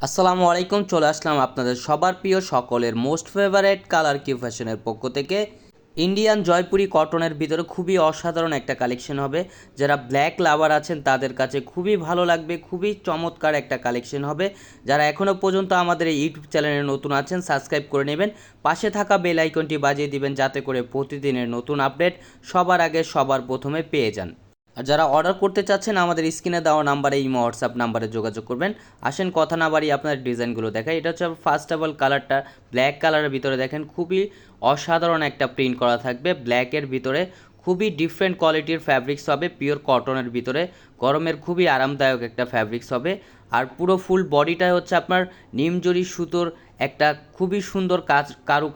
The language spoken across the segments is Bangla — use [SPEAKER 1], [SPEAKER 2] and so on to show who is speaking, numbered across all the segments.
[SPEAKER 1] আসসালামু আলাইকুম। চলে আসলাম আপনাদের সবার প্রিয় সকলের মোস্ট ফেভারেট কালার কিউ ফ্যাশনের পক্ষ থেকে। ইন্ডিয়ান জয়পুরি কটনের ভিতরে খুবই অসাধারণ একটা কালেকশন হবে। যারা ব্ল্যাক লাভার আছেন তাদের কাছে খুবই ভালো লাগবে, খুবই চমৎকার একটা কালেকশন হবে। যারা এখনও পর্যন্ত আমাদের এই ইউটিউব চ্যানেলে নতুন আছেন সাবস্ক্রাইব করে নেবেন, পাশে থাকা বেল আইকনটি বাজিয়ে দিবেন যাতে করে প্রতিদিনের নতুন আপডেট সবার আগে সবার প্রথমে পেয়ে যান। আর যারা অর্ডার করতে চাচ্ছেন আমাদের স্ক্রিনে দেওয়া নাম্বারে ইমো হোয়াটসঅ্যাপ নাম্বারে যোগাযোগ করবেন। আসেন কথা না বাড়িয়ে আপনার ডিজাইনগুলো দেখাই। এটা হচ্ছে ফার্স্ট অফ অল কালারটা ব্ল্যাক কালারের ভিতরে দেখেন খুবই অসাধারণ একটা প্রিন্ট করা থাকবে। ব্ল্যাকের ভিতরে খুবই ডিফারেন্ট কোয়ালিটির ফ্যাব্রিক্স হবে, পিওর কটনের ভিতরে গরমের খুবই আরামদায়ক একটা ফ্যাব্রিক্স হবে। আর পুরো ফুল বডিটাই হচ্ছে আপনার নিমজরি সুতোর একটা খুবই সুন্দর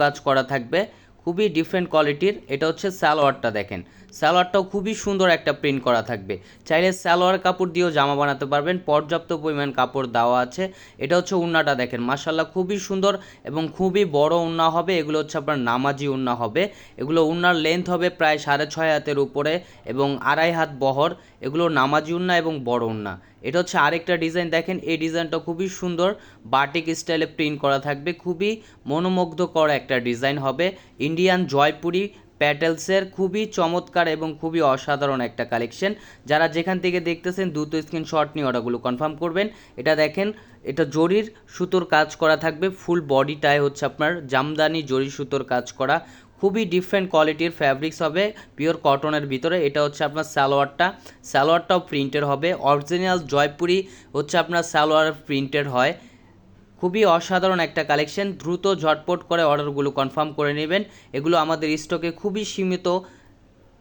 [SPEAKER 1] কাজ করা থাকবে, খুবই ডিফারেন্ট কোয়ালিটির। এটা হচ্ছে সালোয়ারটা দেখেন, সালোয়ারটাও খুবই সুন্দর একটা প্রিন্ট করা থাকবে। চাইলে সালোয়ার কাপড় দিয়েও জামা বানাতে পারবেন, পর্যাপ্ত পরিমাণ কাপড় দেওয়া আছে। এটা হচ্ছে উন্নাটা দেখেন, মাশাল্লাহ খুবই সুন্দর এবং খুবই বড় উন্না হবে। এগুলো হচ্ছে আপনার নামাজি উন্না হবে। এগুলো উন্নার লেন্থ হবে প্রায় 6.5 হাতের উপরে এবং 2.5 হাত বহর। এগুলো নামাজি উন্না এবং বড় উন্না। এটা হচ্ছে আরেকটা ডিজাইন দেখেন, এই ডিজাইনটা খুবই সুন্দর বাটিক স্টাইলে প্রিন্ট করা থাকবে, খুবই মনোমুগ্ধকর একটা ডিজাইন হবে। ইন্ডিয়ান জয়পুরি প্যাটেলসের খুবই চমৎকার এবং খুবই অসাধারণ একটা কালেকশন। যারা যেখান থেকে দেখতেছেন দ্রুত স্ক্রিনশট নিয়ে অর্ডারগুলো কনফার্ম করবেন। এটা দেখেন, এটা জরির সুতোর কাজ করা থাকবে, ফুল বডিটায় হচ্ছে আপনার জামদানি জরি সুতোর কাজ করা, খুবই ডিফারেন্ট কোয়ালিটির ফ্যাব্রিক্স হবে পিওর কটনের ভিতরে। এটা হচ্ছে আপনার সালোয়ারটাও প্রিন্টের হবে, অরিজিনাল জয়পুরি হচ্ছে আপনার সালোয়ার প্রিন্টেড হয়। খুবই অসাধারণ একটা কালেকশন, দ্রুত ঝটপট করে অর্ডারগুলো কনফার্ম করে নেবেন, এগুলো আমাদের স্টকে খুবই সীমিত।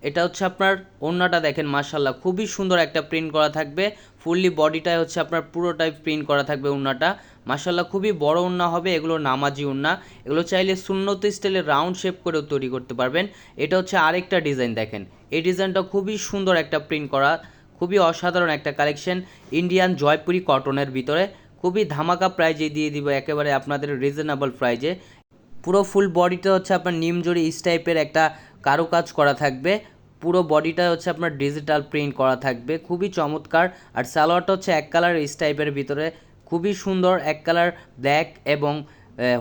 [SPEAKER 1] এটা হচ্ছে আপনার ওড়নাটা দেখেন, মাশাল্লাহ খুবই সুন্দর একটা প্রিন্ট করা থাকবে, ফুললি বডিটাই হচ্ছে আপনার পুরোটাই প্রিন্ট করা থাকবে ওড়নাটা। মাশাল্লাহ খুবই বড় ওড়না হবে, এগুলো নামাজি ওড়না। এগুলো চাইলে সুন্নতি স্টাইলে রাউন্ড শেপ করেও তৈরি করতে পারবেন। এটা হচ্ছে আরেকটা ডিজাইন দেখেন, এই ডিজাইনটা খুবই সুন্দর একটা প্রিন্ট করা, খুবই অসাধারণ একটা কালেকশন ইন্ডিয়ান জয়পুরি কটনের ভিতরে। খুবই ধামাকা প্রাইজে দিয়ে দিব, একেবারে আপনাদের রিজনেবল প্রাইজে। পুরো ফুল বডিটা হচ্ছে আপনার নিমজরি টাইপের একটা কারুকাজ করা থাকবে, পুরো বডিটা হচ্ছে আপনার ডিজিটাল প্রিন্ট করা থাকবে, খুবই চমৎকার। আর সালোয়ারটা হচ্ছে এক কালার টাইপের ভিতরে, খুবই সুন্দর এক কালার ব্ল্যাক এবং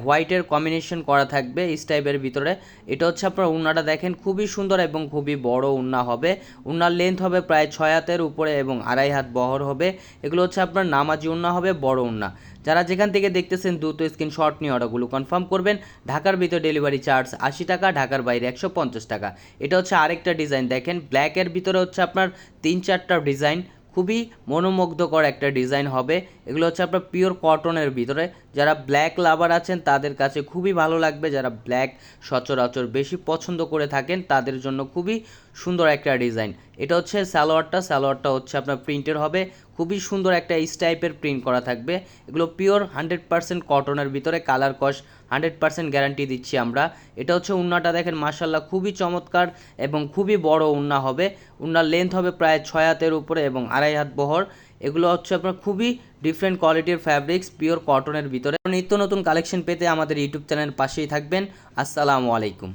[SPEAKER 1] হোয়াইটের কম্বিনেশন করা থাকবে টাইপের ভিতরে। এটা হচ্ছে আপনার উন্নাটা দেখেন, খুবই সুন্দর এবং খুবই বড় উন্না হবে। উন্নার লেন্থ হবে প্রায় 6 হাতের উপরে এবং 2.5 হাত বহর হবে। এগুলো হচ্ছে আপনার নামাজি উন্না হবে, বড় উন্না। যারা যেখান থেকে দেখতেছেন দ্রুত স্ক্রিনশট নিয়ে অর্ডারগুলো কনফার্ম করবেন। ঢাকার ভিতরে ডেলিভারি চার্জ 80 টাকা, ঢাকার বাইরে 150 টাকা। এটা হচ্ছে আরেকটা ডিজাইন দেখেন, ব্ল্যাকের ভিতরে হচ্ছে আপনার 3-4টা ডিজাইন, খুবই মনোমুগ্ধকর একটা ডিজাইন হবে। এগুলো হচ্ছে আপনার পিওর কটনের ভিতরে। যারা ব্ল্যাক লাভার আছেন তাদের কাছে খুবই ভালো লাগবে, যারা ব্ল্যাক সচরাচর বেশি পছন্দ করে থাকেন তাদের জন্য খুবই সুন্দর একটা ডিজাইন। এটা হচ্ছে সালোয়ারটা হচ্ছে আপনার প্রিন্টের হবে, খুবই সুন্দর একটা টাইপের প্রিন্ট করা থাকবে। এগুলো পিওর 100% কটনের ভিতরে, কালার কস 100% গ্যারান্টি দিচ্ছি আমরা। এটা হচ্ছে উন্নাটা দেখেন, মাশাল্লাহ খুবই চমৎকার এবং খুবই বড় উন্না হবে। উন্নার লেন্থ হবে প্রায় 6 হাতের উপরে এবং 2.5 হাত বহর। এগুলো হচ্ছে আপনার খুবই ডিফারেন্ট কোয়ালিটির ফ্যাব্রিক্স পিওর কটনের ভিতরে। নিত্য নতুন কালেকশন পেতে আমাদের ইউটিউব চ্যানেলের পাশেই থাকবেন। আসসালামু আলাইকুম।